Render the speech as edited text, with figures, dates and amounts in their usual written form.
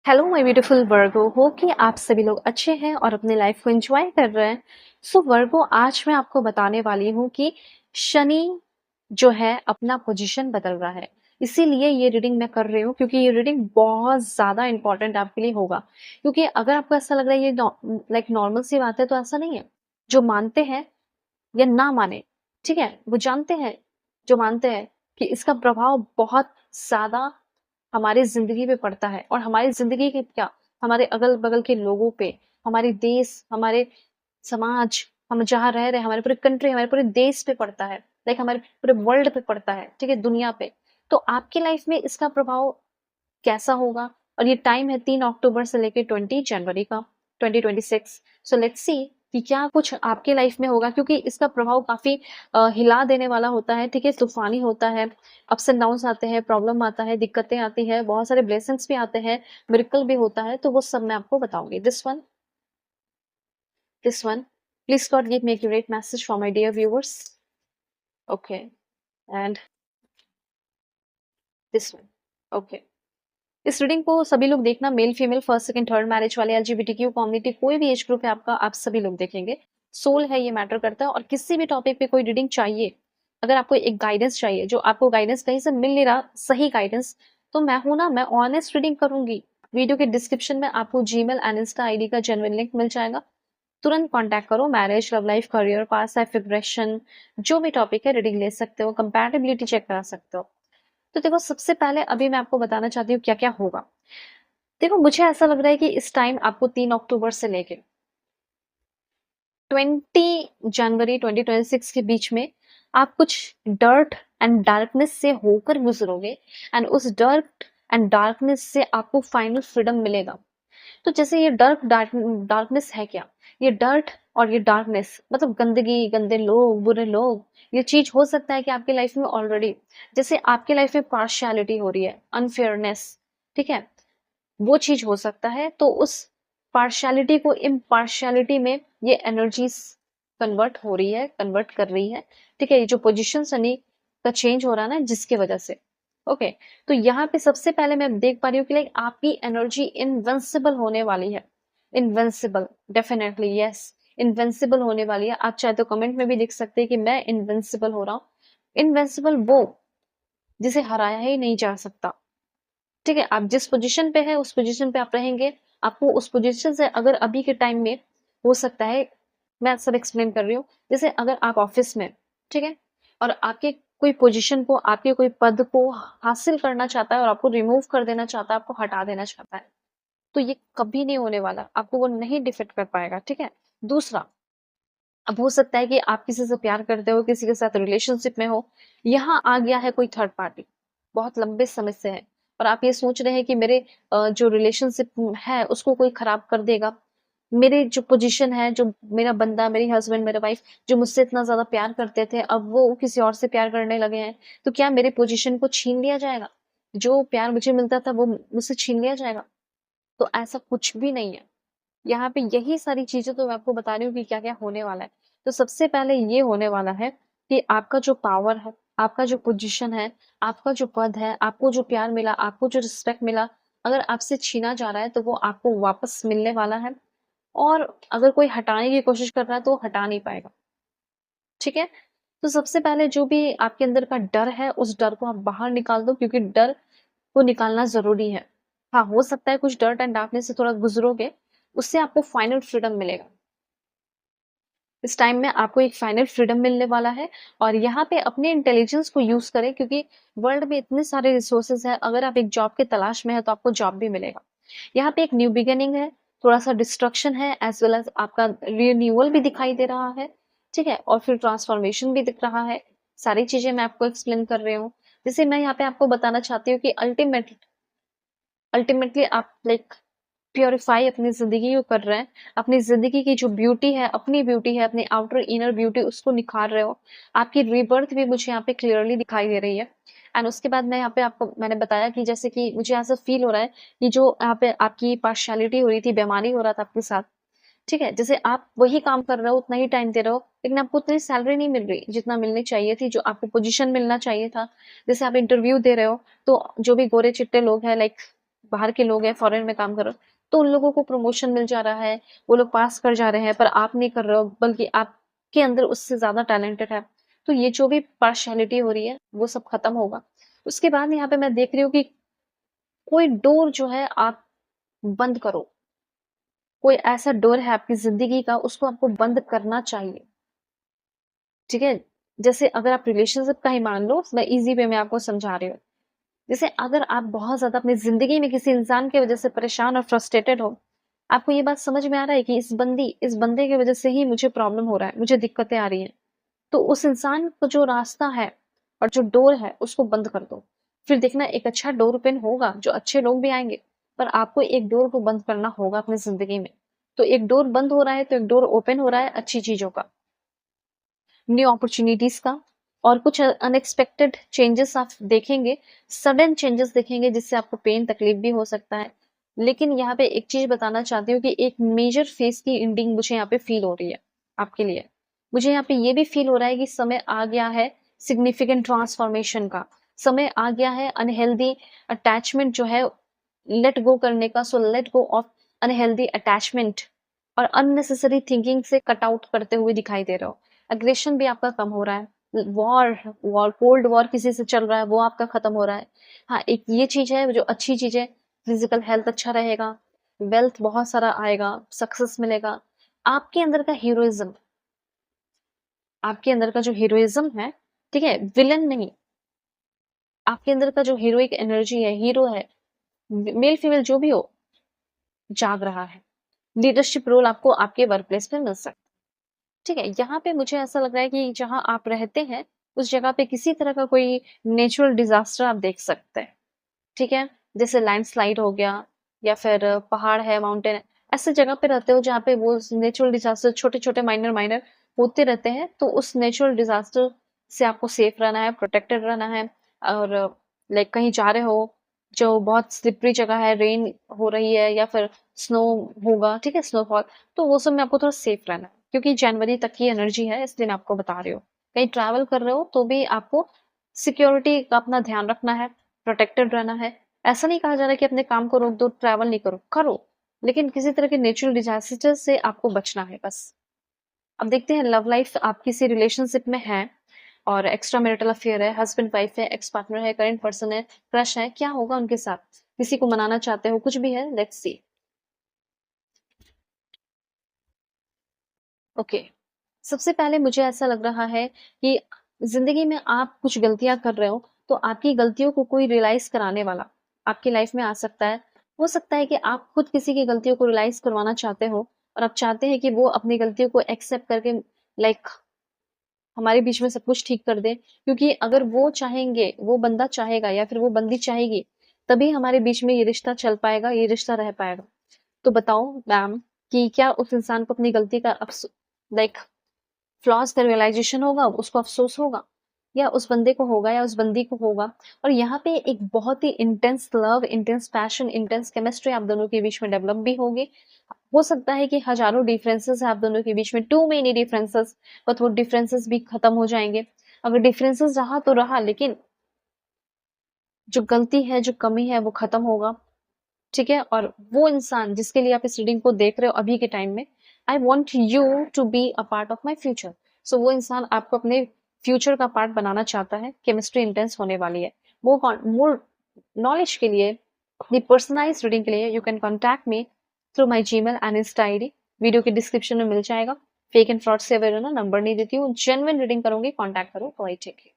Hello my beautiful वर्गो, हो कि आप सभी लोग अच्छे हैं और अपनी लाइफ को एंजॉय कर रहे हैं। सो वर्गो, आज मैं आपको बताने वाली हूँ कि शनि जो है अपना पोजीशन बदल रहा है। इसीलिए ये रीडिंग मैं कर रही हूँ क्योंकि ये रीडिंग बहुत ज्यादा इंपॉर्टेंट आपके लिए होगा। क्योंकि अगर आपको ऐसा लग रहा है ये लाइक नॉर्मल सी बात है, तो ऐसा नहीं है। जो मानते हैं या ना माने, ठीक है, वो जानते हैं, जो मानते हैं कि इसका प्रभाव बहुत ज्यादा हमारी ज़िंदगी पे पड़ता है। और हमारी ज़िंदगी के क्या, हमारे अगल-बगल के लोगों पे, हमारे देश, हमारे समाज, हम जहाँ रह रहे हैं, हमारे पूरे कंट्री, हमारे पूरे देश पे पड़ता है, लाइक हमारे पूरे वर्ल्ड पे पड़ता है, ठीक है, दुनिया पे। तो आपकी लाइफ में इसका प्रभाव कैसा होगा? और ये टाइम है 3 अक्टूबर से लेके 20 जनवरी का 2026। सो लेट्स सी कि क्या कुछ आपके लाइफ में होगा, क्योंकि इसका प्रभाव काफ़ी हिला देने वाला होता है, ठीक है? तूफ़ानी होता है, अप्स एंड डाउन्स आते हैं, प्रॉब्लम आता है, दिक्कतें आती हैं, बहुत सारे ब्लेसिंग्स भी आते हैं, मिरेकल भी होता है, तो वो सब मैं आपको बताऊँगी। This one, please God give me accurate message for my dear viewers. Okay, and this one. Okay. इस रीडिंग को सभी लोग देखना, male female, first second third marriage वाले, एलजीबीटीक्यू कम्युनिटी, कोई भी एज ग्रुप है आपका, आप सभी लोग देखेंगे। सोल है, ये मैटर करता है। और किसी भी टॉपिक पे कोई रीडिंग चाहिए, अगर आपको एक गाइडेंस चाहिए, जो आपको गाइडेंस कहीं से मिल नहीं रहा, सही गाइडेंस, तो मैं हूं ना, मैं ऑनेस्ट रीडिंग करूंगी। वीडियो के डिस्क्रिप्शन में आपको जीमेल एंड इंस्टा आईडी का जेन्युइन लिंक मिल जाएगा। तुरंत कांटेक्ट करो। Marriage, love life, career, past life regression, जो भी टॉपिक है रीडिंग ले सकते हो, कंपैटिबिलिटी चेक करा सकते हो। तो देखो, सबसे पहले अभी मैं आपको बताना चाहती हूँ क्या क्या होगा। देखो, मुझे ऐसा लग रहा है कि इस टाइम आपको 3 अक्टूबर से लेके 20 जनवरी 2026 के बीच में आप कुछ डर्ट एंड डार्कनेस से होकर गुजरोगे। एंड उस डर्ट एंड डार्कनेस से आपको फाइनल फ्रीडम मिलेगा। तो जैसे ये डार्कनेस है क्या? ये डर्ट और ये डार्कनेस मतलब गंदगी, गंदे लोग, बुरे लोग, ये चीज हो सकता है कि आपकी लाइफ में ऑलरेडी, जैसे आपकी लाइफ में पार्शियलिटी हो रही है, अनफेयरनेस, ठीक है, वो चीज हो सकता है। तो उस पार्शियलिटी को इम्पार्शियलिटी में ये एनर्जीज कन्वर्ट हो रही है, कन्वर्ट कर रही है, ठीक है। ये जो पोजीशन सनी का चेंज हो रहा है ना, जिसकी वजह से, ओके। तो यहाँ पे सबसे पहले मैं देख पा रही हूँ कि लाइक आपकी एनर्जी इनविंसिबल होने वाली है। इनविंसिबल, डेफिनेटली यस, इनविंसिबल होने वाली है। आप चाहे तो कमेंट में भी लिख सकते हैं कि मैं इनविंसिबल हो रहा हूँ। इनविंसिबल वो जिसे हराया ही नहीं जा सकता, ठीक है। आप जिस पोजीशन पे है उस पोजीशन पे आप रहेंगे। आपको उस पोजीशन से अगर अभी के टाइम में हो सकता है, मैं सब एक्सप्लेन कर रही हूँ। जैसे अगर आप ऑफिस में, ठीक है, और आपके कोई पोजीशन को, आपके कोई पद को हासिल करना चाहता है और आपको रिमूव कर देना चाहता है, आपको हटा देना चाहता है, तो ये कभी नहीं होने वाला। आपको वो नहीं डिफीट कर पाएगा, ठीक है। दूसरा, अब हो सकता है कि आप किसी से प्यार करते हो, किसी के साथ रिलेशनशिप में हो, यहाँ आ गया है कोई थर्ड पार्टी, बहुत लंबे समय से है, और आप ये सोच रहे हैं कि मेरे जो रिलेशनशिप है उसको कोई खराब कर देगा। मेरी जो पोजीशन है, जो मेरा बंदा, मेरी हस्बैंड, मेरे वाइफ जो मुझसे इतना ज्यादा प्यार करते थे, अब वो किसी और से प्यार करने लगे हैं, तो क्या मेरे पोजीशन को छीन लिया जाएगा? जो प्यार मुझे मिलता था वो मुझसे छीन लिया जाएगा? तो ऐसा कुछ भी नहीं है। यहाँ पे यही सारी चीजें तो मैं आपको बता रही हूँ कि क्या-क्या होने वाला है। तो सबसे पहले ये होने वाला है कि आपका जो पावर है, आपका जो पोजीशन है, आपका जो पद है, आपको जो प्यार मिला, आपको जो रिस्पेक्ट मिला, अगर आपसे छीना जा रहा है तो वो आपको वापस मिलने वाला है। और अगर कोई हटाने की कोशिश कर रहा है तो वो हटा नहीं पाएगा, ठीक है? तो सबसे पहले जो भी आपके अंदर का डर है, उस डर को आप बाहर निकाल दो, क्योंकि डर को निकालना ज़रूरी है। हाँ, हो सकता है कुछ डर्ट एंड डार्कनेस से थोड़ा गुज़रोगे, उससे आपको फाइनल फ्रीडम मिलेगा। इस टाइम में आपको एक फाइनल फ्रीडम मिलने वाला है। और यहाँ पे अपने इंटेलिजेंस को यूज़ करें, क्योंकि वर्ल्ड में इतने सारे रिसोर्सेज़ हैं। अगर आप एक जॉब की तलाश में हैं, तो आपको जॉब भी मिलेगा। यहाँ पे एक न्यू बिगिनिंग है, थोड़ा-सा डिस्ट्रक्शन है, एज़ वेल एज़ आपका रिन्यूअल भी दिखाई दे रहा है, ठीक है? और फिर ट्रांसफॉर्मेशन भी दिख रहा है। सारी चीज़ें मैं आपको एक्सप्लेन कर रही हूँ। जैसे मैं यहाँ पे आपको बताना चाहती हूँ कि अल्टीमेटली आप लाइक प्यूरिफाई अपनी ज़िंदगी को कर रहे हैं। अपनी ज़िंदगी की जो ब्यूटी है, अपनी ब्यूटी है, अपनी आउटर इनर ब्यूटी, उसको निखार रहे हो। आपकी रीबर्थ भी मुझे यहाँ पे क्लियरली दिखाई दे रही है। एंड उसके बाद मैं यहाँ पे आपको मैंने बताया कि जैसे कि मुझे ऐसा फ़ील हो रहा है कि जो यहाँ पे आपकी पार्शियलिटी हो रही थी, बेईमानी हो रहा था आपके साथ, ठीक है? जैसे आप वही काम कर रहे हो, उतना ही टाइम दे रहे हो, लेकिन आपको उतनी सैलरी नहीं मिल रही, जितना मिलनी चाहिए थी, जो आपको पोज़ीशन मिलना चाहिए था। जैसे आप इंटरव्यू दे रहे हो, तो जो भी गोरे-चिट्टे लोग हैं, लाइक बाहर के लोग हैं, फॉरेन में काम कर रहे हो, तो उन लोगों को प्रमोशन मिल जा रहा है, वो लोग पास कर जा रहे हैं, पर आप नहीं कर रहे हो, बल्कि आपके अंदर उससे ज़्यादा टैलेंटेड है। तो ये जो भी पार्शियलिटी हो रही है, वो सब खत्म होगा। उसके बाद यहाँ पे मैं देख रही हूँ कि कोई डोर जो है आप बंद करो। कोई ऐसा डोर है आपकी ज़िंदगी का, उसको आपको बंद करना चाहिए। ठीक है? जैसे अगर आप रिलेशनशिप का ही मान लो, मैं ईज़ी वे में आपको समझा रही हूँ। जैसे अगर आप बहुत ज़्यादा अपनी ज़िंदगी में किसी इंसान की वज़ह से परेशान और फ्रस्ट्रेटेड हो, आपको ये बात समझ में आ रहा है कि इस बंदे की वज़ह से ही मुझे प्रॉब्लम हो रहा है, मुझे दिक्कतें आ रही हैं। तो उस इंसान को जो रास्ता है और जो डोर है, उसको बंद कर दो। फिर देखना एक अच्छा डोर ओपन होगा, जो अच्छे लोग भी आएँगे, पर आपको एक डोर को बंद करना होगा अपनी ज़िंदगी में। तो एक डोर बंद हो रहा है, तो एक डोर ओपन हो रहा है अच्छी चीज़ों का। न्यू अपॉर्चुनिटीज का और कुछ अनएक्सपेक्टेड चेंजेस आप देखेंगे, सडन चेंजेस देखेंगे जिससे आपको पेन तकलीफ भी हो सकता है। लेकिन यहाँ पे एक चीज बताना चाहती हूँ कि एक मेजर फेज की एंडिंग मुझे यहाँ पे फील हो रही है आपके लिए। मुझे यहाँ पे ये भी फील हो रहा है कि समय आ गया है सिग्निफिकेंट ट्रांसफॉर्मेशन का। समय आ गया है अनहेल्दी अटैचमेंट जो है लेट गो करने का। So let go of unhealthy attachment और अननेसेसरी थिंकिंग से कट आउट करते हुए दिखाई दे रहे हो। एग्रेशन भी आपका कम हो रहा है। वॉर कोल्ड वॉर किसी से चल रहा है, वो आपका खत्म हो रहा है। हाँ, एक ये चीज है जो अच्छी चीज है, फिजिकल हेल्थ अच्छा रहेगा, वेल्थ बहुत सारा आएगा, सक्सेस मिलेगा। आपके अंदर का हीरोइज्म, आपके अंदर का जो हीरोइज्म है, ठीक है, विलन नहीं, आपके अंदर का जो हीरोइक एनर्जी है, हीरो है, मेल फीमेल जो भी हो, जाग रहा है। लीडरशिप रोल आपको आपके वर्क प्लेस पे मिल सकता है। ठीक है, यहाँ पे मुझे ऐसा लग रहा है कि जहाँ आप रहते हैं, उस जगह पे किसी तरह का कोई नेचुरल डिज़ास्टर आप देख सकते हैं, ठीक है? जैसे लैंडस्लाइड हो गया या फिर पहाड़ है, माउंटेन है, ऐसे जगह पे रहते हो जहाँ पे वो नेचुरल डिज़ास्टर छोटे-छोटे माइनर-माइनर होते रहते हैं, तो उस नेचुरल डिज़ास्टर से आपको सेफ रहना है, प्रोटेक्टेड रहना है और लाइक कहीं जा रहे हो, जो बहुत स्लिपरी जगह है, रेन हो रही है या फिर स्नो होगा, ठीक है, स्नोफॉल, तो वो सब में आपको थोड़ा सेफ रहना है, क्योंकि जनवरी तक की एनर्जी है, इसलिए मैं आपको बता रही हूँ। कहीं ट्रैवल कर रहे हो, तो भी आपको सिक्योरिटी का अपना ध्यान रखना है, प्रोटेक्टेड रहना है। ऐसा नहीं कहा जा रहा है कि अपने काम को रोक दो, ट्रैवल नहीं करो, करो, लेकिन किसी तरह के नेचुरल डिजास्टर से आपको बचना है बस। अब देखते हैं लव लाइफ आप किसी रिलेशनशिप में है और एक्स्ट्रा मैरिटल अफेयर है, हस्बैंड वाइफ है, एक्स पार्टनर है, करंट पर्सन है, क्रश है, क्या होगा उनके साथ? किसी को मनाना चाहते हो, कुछ भी है, लेट्स सी। ओके, सबसे पहले मुझे ऐसा लग रहा है कि जिंदगी में आप कुछ गलतियां कर रहे हो, तो आपकी गलतियों को कोई रियलाइज कराने वाला आपकी लाइफ में आ सकता है। हो सकता है कि आप खुद किसी की गलतियों को रियलाइज करवाना चाहते हो और आप चाहते हैं कि वो अपनी गलतियों को एक्सेप्ट करके लाइक हमारे बीच में सब कुछ ठीक कर दे, क्योंकि अगर वो चाहेंगे, वो बंदा चाहेगा या फिर वो बंदी चाहेगी, तभी हमारे बीच में ये रिश्ता चल पाएगा, ये रिश्ता रह पाएगा। तो बताओ मैम कि क्या उस इंसान को अपनी गलती का लाइक फ्लॉज़ का रियलाइज़ेशन होगा, उसको अफ़सोस होगा, या उस बंदे को होगा या उस बंदी को होगा। और यहाँ पे एक बहुत ही intense love, intense passion, intense chemistry आप दोनों के बीच में डेवलप भी होगी। हो सकता है कि हज़ारों डिफरेंसेस हैं आप दोनों के बीच में, टू मेनी डिफरेंसेस, बट वो डिफरेंसेस भी खत्म हो जाएँगे। अगर डिफरेंसेस रहा तो रहा, लेकिन जो गलती है, जो कमी है, वो खत्म होगा। ठीक है? और वो इंसान जिसके लिए आप इस रीडिंग को देख रहे हो अभी के टाइम में, I want you to be a part of my future. So वो इंसान आपको अपने फ्यूचर का पार्ट बनाना चाहता है। केमिस्ट्री इंटेंस होने वाली है। मोर नॉलेज के लिए, अपनी पर्सनलाइज्ड रीडिंग के लिए you can contact me through my Gmail and Insta ID. Video के डिस्क्रिप्शन में मिल जाएगा। फेक एंड फ्रॉड से अवेयर रहना, नंबर नहीं देती हूँ। जेन्युइन रीडिंग करूंगी, कॉन्टैक्ट करो। Bye, take care.